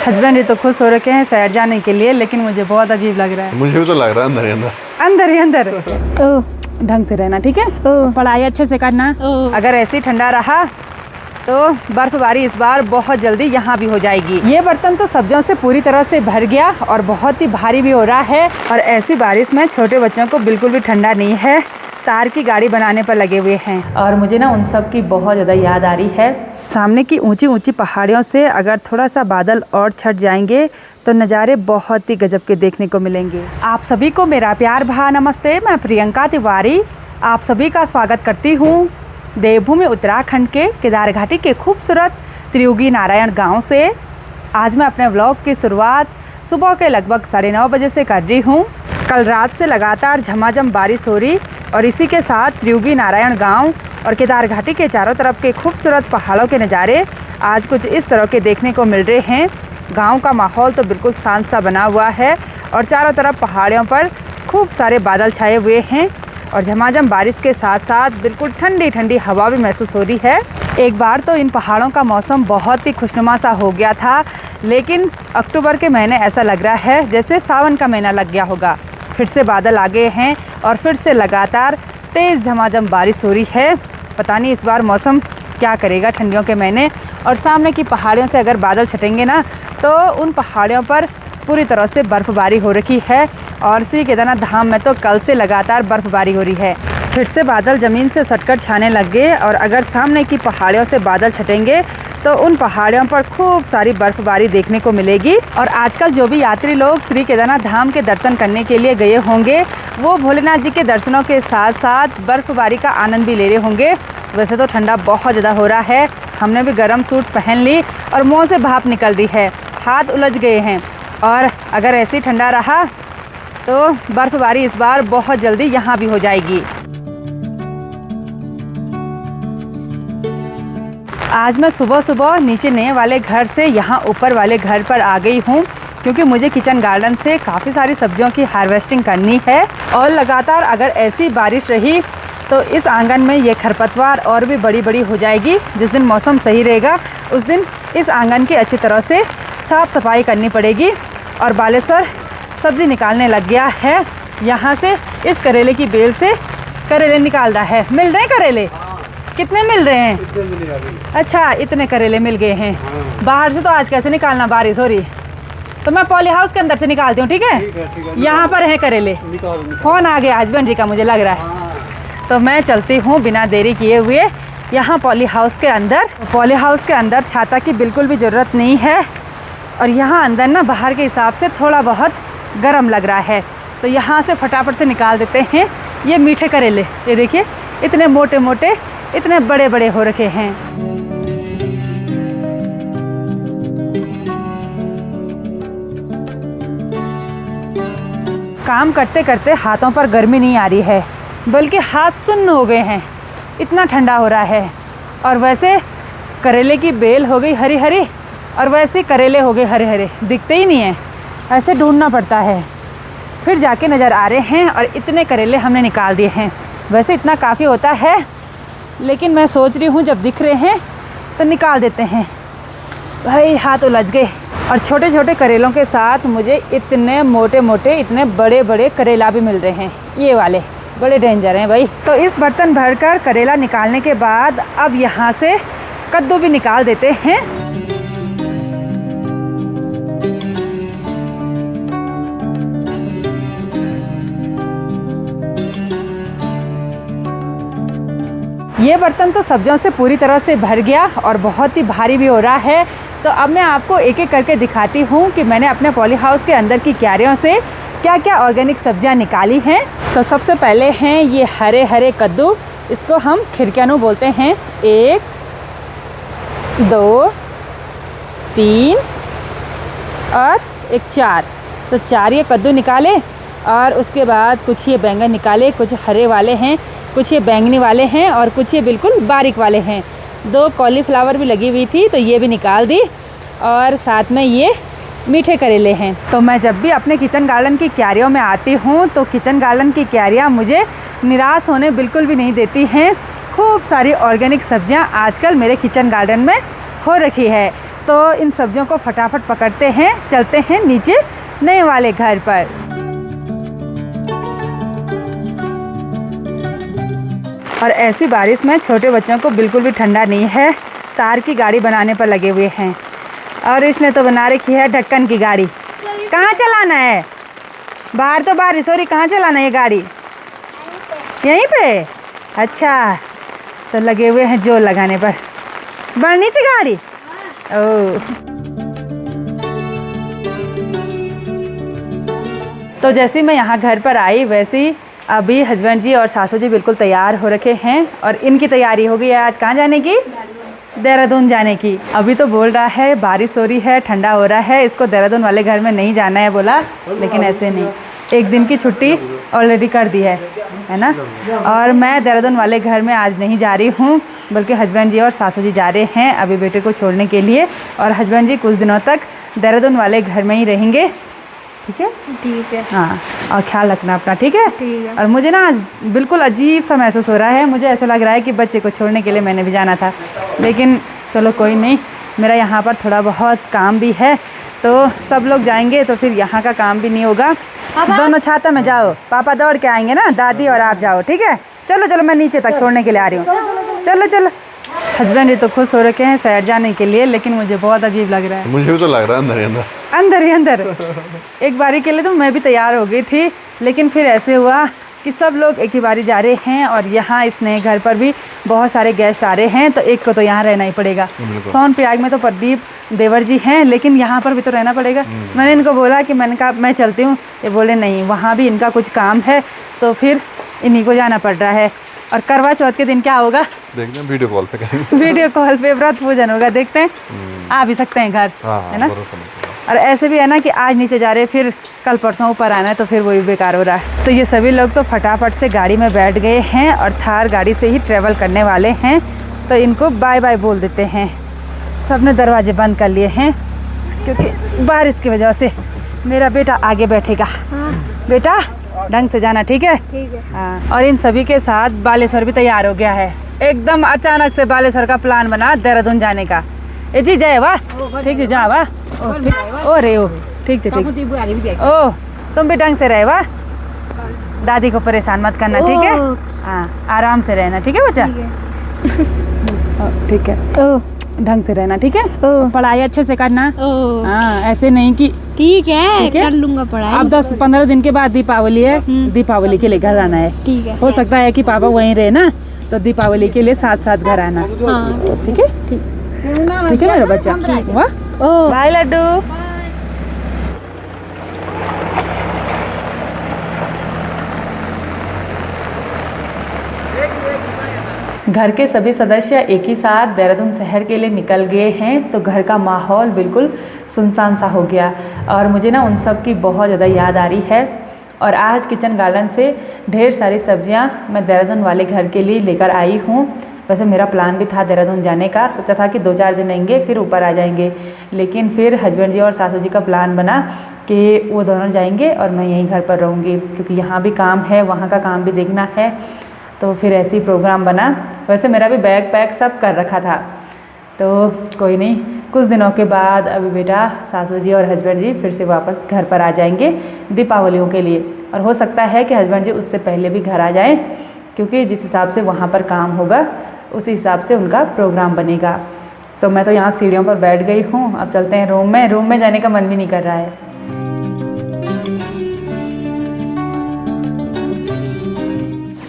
Husband तो खुश हो रखे हैं शहर जाने के लिए, लेकिन मुझे बहुत अजीब लग रहा है। मुझे भी तो लग रहा है अंदर ही अंदर ढंग से रहना, ठीक है? पढ़ाई अच्छे से करना। अगर ऐसे ही ठंडा रहा तो बर्फबारी इस बार बहुत जल्दी यहाँ भी हो जाएगी। ये बर्तन तो सब्जियों से पूरी तरह से भर गया और बहुत ही भारी भी हो रहा है। और ऐसी बारिश में छोटे बच्चों को बिल्कुल भी ठंडा नहीं है, तार की गाड़ी बनाने पर लगे हुए हैं। और मुझे ना उन सब की बहुत ज़्यादा याद आ रही है। सामने की ऊंची ऊंची पहाड़ियों से अगर थोड़ा सा बादल और छट जाएंगे तो नज़ारे बहुत ही गजब के देखने को मिलेंगे। आप सभी को मेरा प्यार भरा नमस्ते। मैं प्रियंका तिवारी आप सभी का स्वागत करती हूँ देवभूमि उत्तराखंड के केदार घाटी के खूबसूरत त्रियुगी नारायण गांव से। आज मैं अपने व्लॉग की शुरुआत सुबह के लगभग 9:30 बजे से कर रही हूँ। कल रात से लगातार झमाझम बारिश हो रही और इसी के साथ त्रियुगी नारायण गांव और केदार घाटी के चारों तरफ के खूबसूरत पहाड़ों के नज़ारे आज कुछ इस तरह के देखने को मिल रहे हैं। गांव का माहौल तो बिल्कुल शांत सा बना हुआ है और चारों तरफ पहाड़ियों पर खूब सारे बादल छाए हुए हैं और झमाझम बारिश के साथ साथ बिल्कुल ठंडी ठंडी हवा भी महसूस हो रही है। एक बार तो इन पहाड़ों का मौसम बहुत ही खुशनुमा सा हो गया था, लेकिन अक्टूबर के महीने ऐसा लग रहा है जैसे सावन का महीना लग गया होगा। फिर से बादल आ गए हैं और फिर से लगातार तेज़ झमाझम बारिश हो रही है। पता नहीं इस बार मौसम क्या करेगा ठंडियों के महीने। और सामने की पहाड़ियों से अगर बादल छटेंगे ना तो उन पहाड़ियों पर पूरी तरह से बर्फ़बारी हो रखी है। और श्री केदारनाथ धाम में तो कल से लगातार बर्फ़बारी हो रही है। फिर से बादल ज़मीन से सटकर छाने लग गए और अगर सामने की पहाड़ियों से बादल छटेंगे तो उन पहाड़ियों पर खूब सारी बर्फ़बारी देखने को मिलेगी। और आजकल जो भी यात्री लोग श्री केदारनाथ धाम के दर्शन करने के लिए गए होंगे वो भोलेनाथ जी के दर्शनों के साथ साथ बर्फ़बारी का आनंद भी ले रहे होंगे। वैसे तो ठंडा बहुत ज़्यादा हो रहा है, हमने भी गर्म सूट पहन ली और मुँह से भाप निकल रही है, हाथ उलझ गए हैं। और अगर ऐसे ही ठंडा रहा तो बर्फ़बारी इस बार बहुत जल्दी यहाँ भी हो जाएगी। आज मैं सुबह सुबह नीचे नए वाले घर से यहाँ ऊपर वाले घर पर आ गई हूँ, क्योंकि मुझे किचन गार्डन से काफ़ी सारी सब्जियों की हार्वेस्टिंग करनी है। और लगातार अगर ऐसी बारिश रही तो इस आंगन में ये खरपतवार और भी बड़ी बड़ी हो जाएगी। जिस दिन मौसम सही रहेगा उस दिन इस आंगन की अच्छी तरह से साफ़ सफाई करनी पड़ेगी। और बालेश्वर सब्ज़ी निकालने लग गया है। यहाँ से इस करेले की बेल से करेले निकाल रहा है। मिल रहे हैं करेले? कितने मिल रहे हैं? अच्छा, इतने करेले मिल गए हैं। बाहर से तो आज कैसे निकालना, बारिश हो रही। तो मैं पॉली हाउस के अंदर से निकालती हूँ, ठीक है? यहाँ पर है करेले। फ़ोन आ गया हस्बैंड जी का, मुझे लग रहा है। तो मैं चलती हूँ बिना देरी किए हुए यहाँ पॉली हाउस के अंदर। पॉली हाउस के अंदर छाता की बिल्कुल भी ज़रूरत नहीं है और यहाँ अंदर ना बाहर के हिसाब से थोड़ा बहुत गर्म लग रहा है। तो यहाँ से फटाफट से निकाल देते हैं ये मीठे करेले। ये देखिए इतने मोटे मोटे, इतने बड़े बड़े हो रखे हैं। काम करते करते हाथों पर गर्मी नहीं आ रही है, बल्कि हाथ सुन्न हो गए हैं, इतना ठंडा हो रहा है। और वैसे करेले की बेल हो गई हरी हरी और वैसे करेले हो गए हरे हरे, दिखते ही नहीं है, ऐसे ढूंढना पड़ता है। फिर जाके नज़र आ रहे हैं और इतने करेले हमने निकाल दिए हैं। वैसे इतना काफ़ी होता है, लेकिन मैं सोच रही हूँ जब दिख रहे हैं तो निकाल देते हैं। भाई हाथ उलझ गए। और छोटे छोटे करेलों के साथ मुझे इतने मोटे मोटे, इतने बड़े बड़े करेला भी मिल रहे हैं। ये वाले बड़े डेंजर हैं भाई। तो इस बर्तन भरकर करेला निकालने के बाद अब यहाँ से कद्दू भी निकाल देते हैं। ये बर्तन तो सब्जियों से पूरी तरह से भर गया और बहुत ही भारी भी हो रहा है। तो अब मैं आपको एक एक करके दिखाती हूँ कि मैंने अपने पॉली हाउस के अंदर की क्यारियों से क्या क्या ऑर्गेनिक सब्जियाँ निकाली हैं। तो सबसे पहले हैं ये हरे हरे कद्दू, इसको हम खिरक्यानू बोलते हैं। 1 2 3 और एक 4। तो 4 ये कद्दू निकाले और उसके बाद कुछ ये बैंगन निकाले, कुछ हरे वाले हैं, कुछ ये बैंगनी वाले हैं और कुछ ये बिल्कुल बारीक वाले हैं। 2 कॉलीफ्लावर भी लगी हुई थी तो ये भी निकाल दी और साथ में ये मीठे करेले हैं। तो मैं जब भी अपने किचन गार्डन की क्यारियों में आती हूँ तो किचन गार्डन की क्यारियाँ मुझे निराश होने बिल्कुल भी नहीं देती हैं। खूब सारी ऑर्गेनिक सब्जियाँ आजकल मेरे किचन गार्डन में हो रखी है। तो इन सब्जियों को फटाफट पकड़ते हैं, चलते हैं नीचे नए वाले घर पर। और ऐसी बारिश में छोटे बच्चों को बिल्कुल भी ठंडा नहीं है, तार की गाड़ी बनाने पर लगे हुए हैं। और इसने तो बना रखी है ढक्कन की गाड़ी। कहाँ चलाना है? बाहर तो बारिश हो रही, कहाँ चलाना है ये गाड़ी? यहीं पे? अच्छा, तो लगे हुए हैं जोर लगाने पर। बढ़ नीचे गाड़ी। ओह, तो जैसे मैं यहाँ घर पर आई वैसे ही अभी हस्बैंड जी और सासू जी बिल्कुल तैयार हो रखे हैं और इनकी तैयारी हो गई है आज कहाँ जाने की? देहरादून जाने की। अभी तो बोल रहा है बारिश हो रही है, ठंडा हो रहा है, इसको देहरादून वाले घर में नहीं जाना है बोला, लेकिन ऐसे नहीं, एक दिन की छुट्टी ऑलरेडी कर दी है ना। और मैं देहरादून वाले घर में आज नहीं जा रही हूँ, बल्कि हस्बैंड जी और सासू जी जा रहे हैं अभी बेटे को छोड़ने के लिए। और हस्बैंड जी कुछ दिनों तक देहरादून वाले घर में ही रहेंगे। ठीक है? ठीक है। हाँ, और ख्याल रखना अपना, ठीक है? ठीक है। और मुझे ना आज बिल्कुल अजीब सा महसूस हो रहा है, मुझे ऐसा लग रहा है कि बच्चे को छोड़ने के लिए मैंने भी जाना था, लेकिन चलो कोई नहीं, मेरा यहाँ पर थोड़ा बहुत काम भी है, तो सब लोग जाएंगे तो फिर यहाँ का काम भी नहीं होगा। दोनों छाता में जाओ, पापा दौड़ के आएंगे ना, दादी और आप जाओ, ठीक है? चलो चलो, मैं नीचे तक छोड़ने के लिए आ रही हूँ। चलो चलो। हस्बैंड जी तो खुश हो रखे हैं शहर जाने के लिए, लेकिन मुझे बहुत अजीब लग रहा है। मुझे भी तो लग रहा है अंदर ही अंदर, अंदर ही अंदर। एक बारी के लिए तो मैं भी तैयार हो गई थी, लेकिन फिर ऐसे हुआ कि सब लोग एक ही बारी जा रहे हैं और यहाँ इस नए घर पर भी बहुत सारे गेस्ट आ रहे हैं, तो एक को तो यहाँ रहना ही पड़ेगा। सोनप्रयाग में तो प्रदीप देवर जी हैं, लेकिन यहाँ पर भी तो रहना पड़ेगा। मैंने इनको बोला कि मैंने कहा मैं चलती हूँ, ये बोले नहीं, वहाँ भी इनका कुछ काम है, तो फिर इन्हीं को जाना पड़ रहा है। और करवा चौथ के दिन क्या होगा देखते हैं, वीडियो कॉल पे करेंगे। वीडियो कॉल पे व्रत पूजन होगा, देखते हैं। आ भी सकते हैं घर, है ना? और ऐसे भी है ना कि आज नीचे जा रहे, फिर कल परसों ऊपर आना है, तो फिर वो भी बेकार हो रहा है। तो ये सभी लोग तो फटाफट से गाड़ी में बैठ गए हैं और थार गाड़ी से ही ट्रेवल करने वाले हैं, तो इनको बाय बाय बोल देते हैं। सब ने दरवाजे बंद कर लिए हैं क्योंकि बारिश की वजह से। मेरा बेटा आगे बैठेगा। बेटा ढंग से जाना, ठीक है? ठीक है। हाँ। और इन सभी के साथ बालेश्वर भी तैयार हो गया है। एकदम अचानक से बालेश्वर का प्लान बना देहरादून जाने का। ए जी जय वाह, ठीक है, जा वाह। ओ रे ओ, ठीक है, ठीक। ओ तुम भी ढंग से रहे वाह, दादी को परेशान मत करना, ठीक है? हाँ, आराम से रहना, ठीक है बच्चा? ठीक है, ढंग से रहना, ठीक है? पढ़ाई अच्छे से करना। हाँ, ऐसे नहीं कि ठीक है कर लूंगा पढ़ाई। अब 10-15 दिन के बाद दीपावली है, दीपावली के लिए घर आना है। ठीक है। हो सकता है कि पापा वहीं रहे ना, तो दीपावली के लिए साथ साथ घर आना। ठीक है? ठीक है मेरा बच्चा। वाह, बाय लड्डू। घर के सभी सदस्य एक ही साथ देहरादून शहर के लिए निकल गए हैं, तो घर का माहौल बिल्कुल सुनसान सा हो गया और मुझे ना उन सब की बहुत ज़्यादा याद आ रही है। और आज किचन गार्डन से ढेर सारी सब्जियां मैं देहरादून वाले घर के लिए लेकर आई हूँ। वैसे मेरा प्लान भी था देहरादून जाने का, सोचा था कि 2-4 दिन रहेंगे फिर ऊपर आ जाएंगे, लेकिन फिर हस्बैंड जी और सासू जी का प्लान बना कि वो दोनों जाएंगे और मैं यहीं घर पर रहूँगी, क्योंकि यहाँ भी काम है, वहाँ का काम भी देखना है, तो फिर ऐसे ही प्रोग्राम बना। वैसे मेरा भी बैग पैक सब कर रखा था, तो कोई नहीं, कुछ दिनों के बाद अभी बेटा, सासू जी और हस्बैंड जी फिर से वापस घर पर आ जाएंगे दीपावलियों के लिए। और हो सकता है कि हस्बैंड जी उससे पहले भी घर आ जाएं, क्योंकि जिस हिसाब से वहाँ पर काम होगा उसी हिसाब से उनका प्रोग्राम बनेगा। तो मैं तो यहाँ सीढ़ियों पर बैठ गई हूँ, अब चलते हैं रूम में जाने का मन भी नहीं कर रहा है।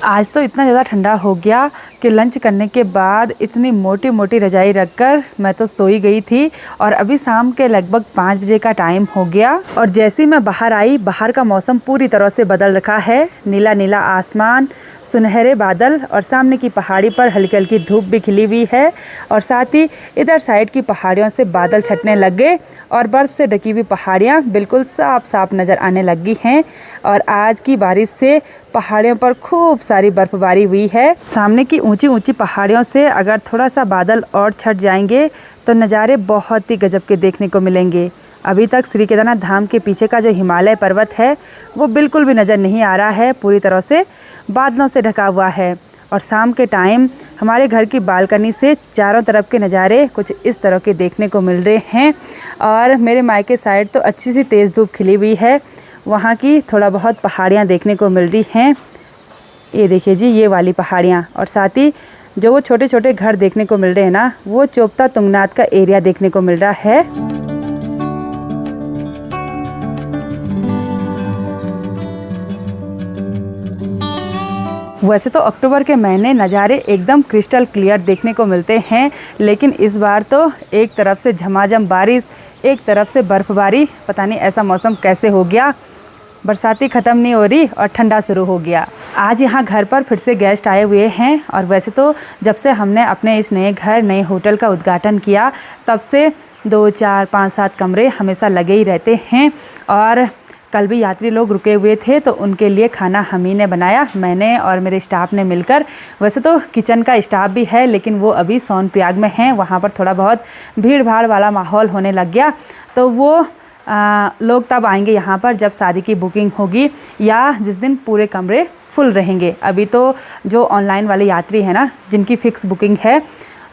आज तो इतना ज़्यादा ठंडा हो गया कि लंच करने के बाद इतनी मोटी मोटी रजाई रखकर मैं तो सोई गई थी। और अभी शाम के लगभग 5 बजे का टाइम हो गया और जैसे ही मैं बाहर आई, बाहर का मौसम पूरी तरह से बदल रखा है। नीला नीला आसमान, सुनहरे बादल और सामने की पहाड़ी पर हल्की हल्की धूप भी खिली हुई है। और साथ ही इधर साइड की पहाड़ियों से बादल छटने लग गए और बर्फ़ से ढकी हुई पहाड़ियाँ बिल्कुल साफ साफ नज़र आने लगी हैं। और आज की बारिश से पहाड़ियों पर खूब सारी बर्फबारी हुई है। सामने की ऊंची ऊंची पहाड़ियों से अगर थोड़ा सा बादल और छट जाएंगे तो नज़ारे बहुत ही गजब के देखने को मिलेंगे। अभी तक श्री केदारनाथ धाम के पीछे का जो हिमालय पर्वत है वो बिल्कुल भी नज़र नहीं आ रहा है, पूरी तरह से बादलों से ढका हुआ है। और शाम के टाइम हमारे घर की बालकनी से चारों तरफ के नज़ारे कुछ इस तरह के देखने को मिल रहे हैं। और मेरे मायके साइड तो अच्छी सी तेज़ धूप खिली हुई है, वहाँ की थोड़ा बहुत पहाड़ियाँ देखने को मिल रही हैं। ये देखिए जी, ये वाली पहाड़ियाँ, और साथ ही जो वो छोटे छोटे घर देखने को मिल रहे हैं ना, वो चोपता तुंगनाथ का एरिया देखने को मिल रहा है। वैसे तो अक्टूबर के महीने नज़ारे एकदम क्रिस्टल क्लियर देखने को मिलते हैं, लेकिन इस बार तो एक तरफ से झमाझम बारिश, एक तरफ से बर्फ़बारी, पता नहीं ऐसा मौसम कैसे हो गया। बरसाती ख़त्म नहीं हो रही और ठंडा शुरू हो गया। आज यहाँ घर पर फिर से गेस्ट आए हुए हैं, और वैसे तो जब से हमने अपने इस नए घर, नए होटल का उद्घाटन किया, तब से 2, 4, 5, 7 कमरे हमेशा लगे ही रहते हैं। और कल भी यात्री लोग रुके हुए थे, तो उनके लिए खाना हम ही ने बनाया, मैंने और मेरे स्टाफ ने मिलकर। वैसे तो किचन का स्टाफ भी है, लेकिन वो अभी सोनप्रयाग में हैं, वहाँ पर थोड़ा बहुत भीड़ भाड़ वाला माहौल होने लग गया। तो वो लोग तब आएंगे यहाँ पर जब शादी की बुकिंग होगी, या जिस दिन पूरे कमरे फुल रहेंगे। अभी तो जो ऑनलाइन वाले यात्री हैं ना, जिनकी फ़िक्स बुकिंग है,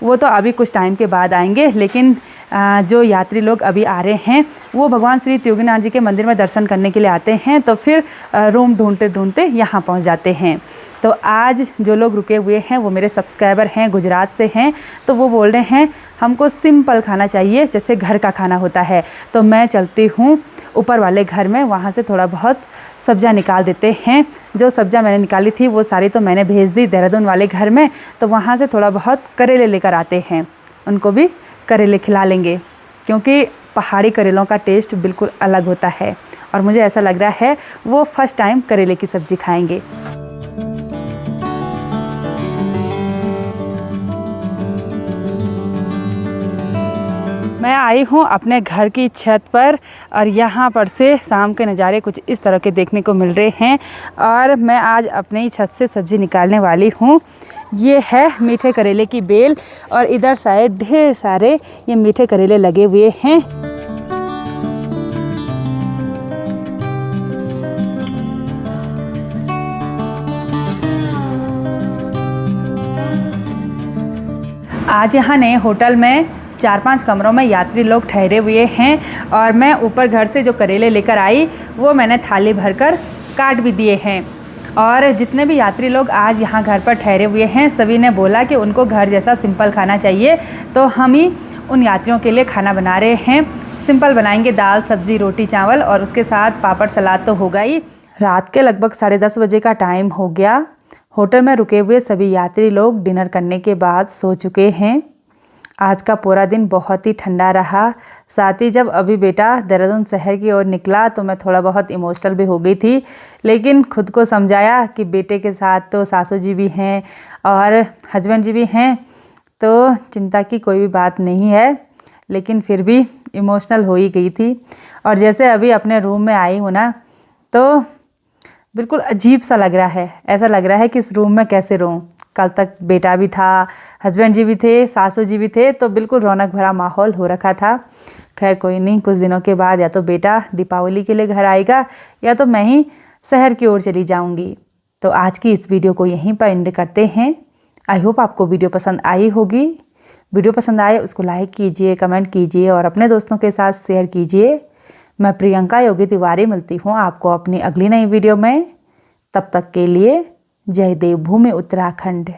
वो तो अभी कुछ टाइम के बाद आएंगे। लेकिन जो यात्री लोग अभी आ रहे हैं, वो भगवान श्री त्रियोगीनाथ जी के मंदिर में दर्शन करने के लिए आते हैं, तो फिर रूम ढूंढते ढूंढते यहाँ पहुँच जाते हैं। तो आज जो लोग रुके हुए हैं वो मेरे सब्सक्राइबर हैं, गुजरात से हैं। तो वो बोल रहे हैं हमको सिंपल खाना चाहिए, जैसे घर का खाना होता है। तो मैं चलती हूँ ऊपर वाले घर में, वहाँ से थोड़ा बहुत सब्जियाँ निकाल देते हैं। जो सब्जियाँ मैंने निकाली थी वो सारी तो मैंने भेज दी देहरादून वाले घर में, तो वहाँ से थोड़ा बहुत करेले लेकर आते हैं, उनको भी करेले खिला लेंगे, क्योंकि पहाड़ी करेलों का टेस्ट बिल्कुल अलग होता है। और मुझे ऐसा लग रहा है वो फर्स्ट टाइम करेले की सब्ज़ी खाएंगे। मैं आई हूँ अपने घर की छत पर, और यहाँ पर से शाम के नज़ारे कुछ इस तरह के देखने को मिल रहे हैं। और मैं आज अपने ही छत से सब्ज़ी निकालने वाली हूँ। ये है मीठे करेले की बेल, और इधर साइड ढेर सारे ये मीठे करेले लगे हुए हैं। आज यहाँ नए होटल में 4-5 कमरों में यात्री लोग ठहरे हुए हैं, और मैं ऊपर घर से जो करेले लेकर आई वो मैंने थाली भरकर काट भी दिए हैं। और जितने भी यात्री लोग आज यहाँ घर पर ठहरे हुए हैं, सभी ने बोला कि उनको घर जैसा सिंपल खाना चाहिए, तो हम ही उन यात्रियों के लिए खाना बना रहे हैं। सिंपल बनाएंगे, दाल, सब्ज़ी, रोटी, चावल, और उसके साथ पापड़, सलाद तो होगा ही। रात के लगभग 10:30 बजे का टाइम हो गया। होटल में रुके हुए सभी यात्री लोग डिनर करने के बाद सो चुके हैं। आज का पूरा दिन बहुत ही ठंडा रहा। साथ ही जब अभी बेटा देहरादून शहर की ओर निकला तो मैं थोड़ा बहुत इमोशनल भी हो गई थी, लेकिन खुद को समझाया कि बेटे के साथ तो सासू जी भी हैं और हस्बैंड जी भी हैं, तो चिंता की कोई भी बात नहीं है। लेकिन फिर भी इमोशनल हो ही गई थी। और जैसे अभी अपने रूम में आई हूँ ना, तो बिल्कुल अजीब सा लग रहा है। ऐसा लग रहा है कि इस रूम में कैसे रहूँ। कल तक बेटा भी था, हस्बैंड जी भी थे, सासू जी भी थे, तो बिल्कुल रौनक भरा माहौल हो रखा था। खैर कोई नहीं, कुछ दिनों के बाद या तो बेटा दीपावली के लिए घर आएगा, या तो मैं ही शहर की ओर चली जाऊंगी। तो आज की इस वीडियो को यहीं पर एंड करते हैं। आई होप आपको वीडियो पसंद आई होगी। वीडियो पसंद आए उसको लाइक कीजिए, कमेंट कीजिए और अपने दोस्तों के साथ शेयर कीजिए। मैं प्रियंका योगी तिवारी मिलती हूँ आपको अपनी अगली नई वीडियो में। तब तक के लिए जय देवभूमि उत्तराखंड।